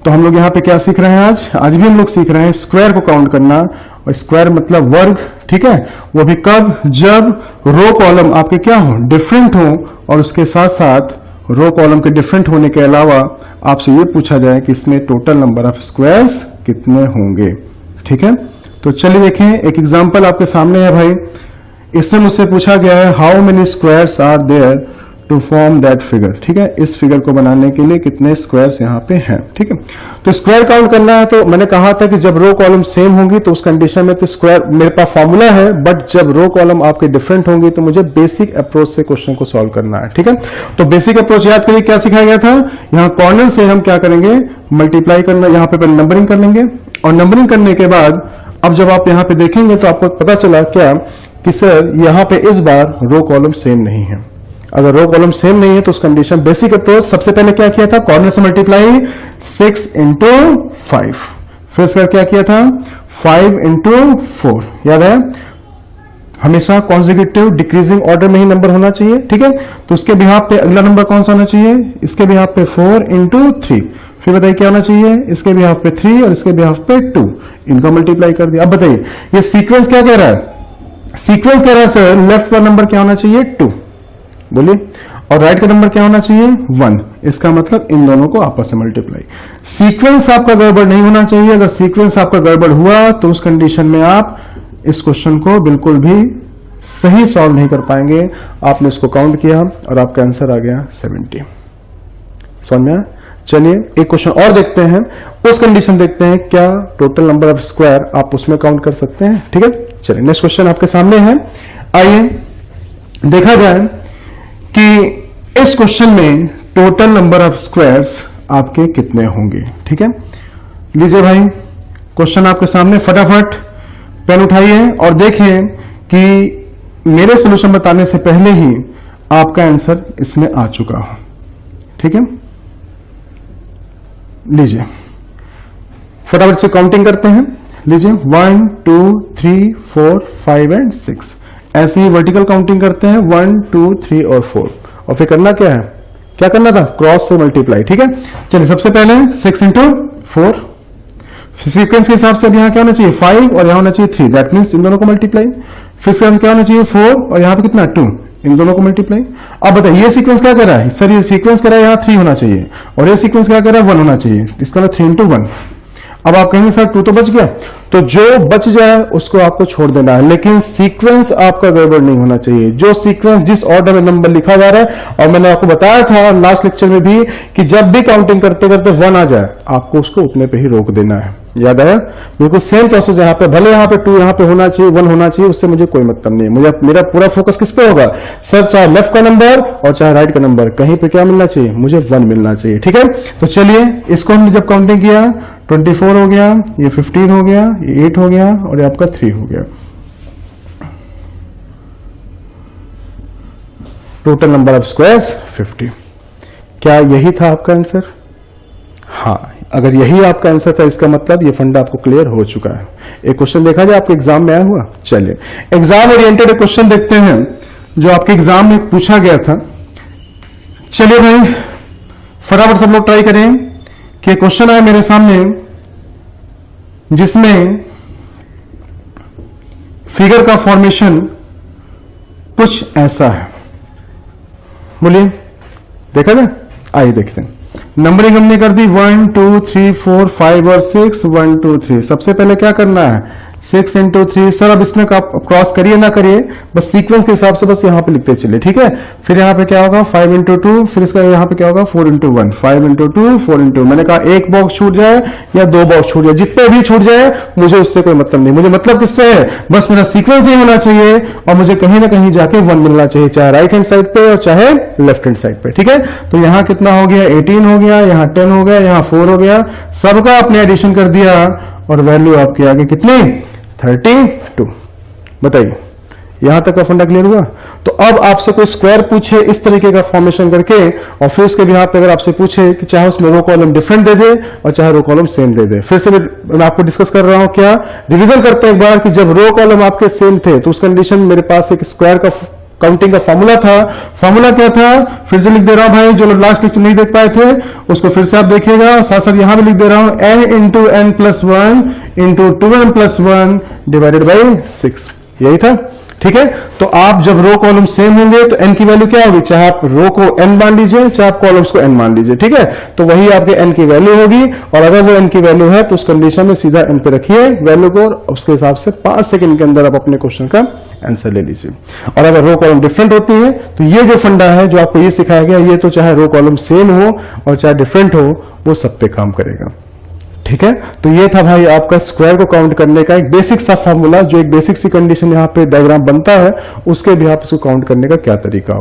तो हम लोग यहाँ पे क्या सीख रहे हैं आज भी हम लोग सीख रहे हैं स्क्वायर को काउंट करना, और स्क्वायर मतलब वर्ग, ठीक है। वो भी कब, जब रो कॉलम आपके क्या हो, डिफरेंट हो, और उसके साथ साथ रो कॉलम के डिफरेंट होने के अलावा आपसे ये पूछा जाए कि इसमें टोटल नंबर ऑफ स्क्वायर्स कितने होंगे, ठीक है। तो चलिए देखें, एक एग्जांपल आपके सामने है भाई। इससे मुझसे पूछा गया है how many squares are there to form that figure, ठीक है। इस फिगर को बनाने के लिए कितने स्क्वायर्स यहाँ पे हैं, ठीक है। तो स्क्वायर काउंट करना है, तो मैंने कहा था कि जब रो कॉलम सेम होंगी तो उस कंडीशन में तो स्क्वायर मेरे पास फॉर्मूला है, बट जब रो कॉलम आपके डिफरेंट होंगी तो मुझे बेसिक अप्रोच से क्वेश्चन को सॉल्व करना है, ठीक है। तो बेसिक अप्रोच याद करिए क्या सिखाया गया था। यहाँ कॉर्नर से हम क्या करेंगे, मल्टीप्लाई करना, यहाँ पे पहले नंबरिंग कर लेंगे, और नंबरिंग करने के बाद अब जब आप यहाँ पे देखेंगे तो आपको पता चला क्या कि सर यहाँ पे इस बार रो कॉलम सेम नहीं है। अगर रो कॉलम सेम नहीं है तो उस कंडीशन बेसिक अप्रोच सबसे पहले क्या किया था, कॉर्नर से मल्टीप्लाई 6 into 5, फिर इसका क्या किया था 5 into 4, याद है। हमेशा कॉन्जिक्यूटिव डिक्रीजिंग ऑर्डर में ही नंबर होना चाहिए, ठीक है। तो उसके बिहाफ पे अगला नंबर कौन सा होना चाहिए, इसके बिहाफ पे 4 into 3, फिर बताइए क्या होना चाहिए, इसके बिहाफ पे 3 और इसके बिहाफ पे 2, इनका मल्टीप्लाई कर दिया। अब बताइए ये सीक्वेंस क्या कह रहा है, सीक्वेंस कह रहा है सर लेफ्ट वाला नंबर क्या होना चाहिए 2, बोलिए, और राइट का नंबर क्या होना चाहिए 1, इसका मतलब इन दोनों को आपस में मल्टीप्लाई। सीक्वेंस आपका गड़बड़ नहीं होना चाहिए, अगर सीक्वेंस आपका गड़बड़ हुआ तो उस कंडीशन में आप इस क्वेश्चन को बिल्कुल भी सही सॉल्व नहीं कर पाएंगे। आपने इसको काउंट किया और आपका आंसर आ गया 70, समझ में। चलिए एक क्वेश्चन और देखते हैं, उस कंडीशन देखते हैं क्या टोटल नंबर ऑफ स्क्वायर आप उसमें काउंट कर सकते हैं, ठीक है। चलिए नेक्स्ट क्वेश्चन आपके सामने है, आइए देखा जाए कि इस क्वेश्चन में टोटल नंबर ऑफ स्क्वायर्स आपके कितने होंगे, ठीक है। लीजिए भाई क्वेश्चन आपके सामने, फटाफट पेन उठाइए और देखिए कि मेरे सॉल्यूशन बताने से पहले ही आपका आंसर इसमें आ चुका हो, ठीक है। लीजिए फटाफट से काउंटिंग करते हैं, लीजिए 1 2 3 4 5 एंड 6, ऐसे ही वर्टिकल काउंटिंग करते हैं 1 2 3 और 4, और फिर करना क्या है, क्या करना था, क्रॉस से मल्टीप्लाई, ठीक है। चलिए सबसे पहले 6 into 4, सीक्वेंस के हिसाब से अब यहाँ क्या होना चाहिए 5 और यहाँ होना चाहिए 3, दैट मीन्स इन दोनों को मल्टीप्लाई। फिर से क्या होना चाहिए 4 और यहाँ पे कितना 2, इन दोनों को मल्टीप्लाई। अब बताइए ये सीक्वेंस क्या कर रहा है, सर ये सीक्वेंस कर रहा है यहाँ 3 होना चाहिए, और ये सीक्वेंस क्या कर रहा है 1 होना चाहिए, इसका 3 into 1। अब आप कहेंगे सर 2 तो बच गया, तो जो बच जाए उसको आपको छोड़ देना है, लेकिन सीक्वेंस आपका गड़बड़ नहीं होना चाहिए। जो सीक्वेंस जिस ऑर्डर में नंबर लिखा जा रहा है, और मैंने आपको बताया था लास्ट लेक्चर में भी कि जब भी काउंटिंग करते करते 1 आ जाए आपको उसको उतने पे ही रोक देना है, याद आया। बिल्कुल सेम प्रोसेस यहाँ पे, भले यहाँ पे 2 यहाँ पे होना चाहिए 1 होना चाहिए, उससे मुझे कोई मतलब नहीं है। मुझे मेरा पूरा फोकस किस पे होगा सर, चाहे लेफ्ट का नंबर और चाहे राइट का नंबर, कहीं पे क्या मिलना चाहिए, मुझे 1 मिलना चाहिए, ठीक है। तो चलिए इसको हमने जब काउंटिंग किया 24 हो गया, ये 15 हो गया, ये 8 हो गया, और ये आपका 3 हो गया। Total number of squares 50। क्या यही था आपका आंसर? हाँ, अगर यही आपका आंसर था इसका मतलब ये फंडा आपको क्लियर हो चुका है। एक क्वेश्चन देखा जाए आपके एग्जाम में आया हुआ। चलिए एग्जाम ओरिएंटेड एक क्वेश्चन देखते हैं जो आपके एग्जाम में पूछा गया था। चलिए भाई फटाफट सब लोग ट्राई करें कि क्वेश्चन आया मेरे सामने जिसमें फिगर का फॉर्मेशन कुछ ऐसा है। बोलिए देखा जाए, आइए देखते हैं। नंबरिंग हमने कर दी 1 2 3 4 5 और 6 1 2 3। सबसे पहले क्या करना है 6 into 3। सर अब इसमें क्रॉस करिए ना करिए, बस सीक्वेंस के हिसाब से बस यहाँ पे लिखते चलिए, ठीक है। फिर यहाँ पे क्या होगा 5 into 2, फिर इसका यहाँ पे क्या होगा 4 into 1, 5 into 2 4 into। मैंने कहा एक बॉक्स छूट जाए या 2 बॉक्स छूट जाए, जितने भी छूट जाए मुझे उससे कोई मतलब नहीं। मुझे मतलब किससे है, बस मेरा सीक्वेंस ही होना चाहिए और मुझे कहीं ना कहीं जाके 1 मिलना चाहिए, चाहे राइट हैंड साइड पे और चाहे लेफ्ट हैंड साइड पे, ठीक है। तो यहाँ कितना हो गया 18 हो गया, यहाँ 10 हो गया, यहाँ 4 हो गया, सबका आपने एडिशन कर दिया और वैल्यू आपकी आगे कितनी 32। बताइए यहां तक का फंडा क्लियर हुआ। तो अब आपसे कोई स्क्वायर पूछे इस तरीके का फॉर्मेशन करके और फिर उसके बिहार पे अगर आपसे पूछे कि चाहे उसमें रो कॉलम डिफरेंट दे दे और चाहे रो कॉलम सेम दे दे, फिर से मैं आपको डिस्कस कर रहा हूं, क्या रिवीजन करते हैं एक बार कि जब रो कॉलम आपके सेम थे तो उस कंडीशन मेरे पास एक स्क्वायर का काउंटिंग का फॉर्मूला क्या था, फिर से लिख दे रहा हूं भाई, जो लोग लास्ट लेक्चर नहीं देख पाए थे उसको फिर से आप देखिएगा, साथ साथ यहां भी लिख दे रहा हूं, n into n plus one into 2n plus one divided by 6, यही था। ठीक है, तो आप जब रो कॉलम सेम होंगे तो n की वैल्यू क्या होगी, चाहे आप रो को n मान लीजिए चाहे आप कॉलम्स को n मान लीजिए। ठीक है, तो वही आपके n की वैल्यू होगी, और अगर वो n की वैल्यू है तो उस कंडीशन में सीधा n पे रखिए वैल्यू को, और उसके हिसाब से 5 सेकंड के अंदर आप अपने क्वेश्चन का आंसर ले लीजिए। और अगर रो कॉलम डिफरेंट होती है तो ये जो फंडा है जो आपको ये सिखाया गया, ये तो चाहे रो कॉलम सेम हो और चाहे डिफरेंट हो, वो सब पे काम करेगा। ठीक है, तो ये था भाई आपका स्क्वायर को काउंट करने का एक बेसिक सा फॉर्मूला, जो एक बेसिक सी कंडीशन यहाँ पे डायग्राम बनता है उसके भी आप इसको काउंट करने का क्या तरीका होगा।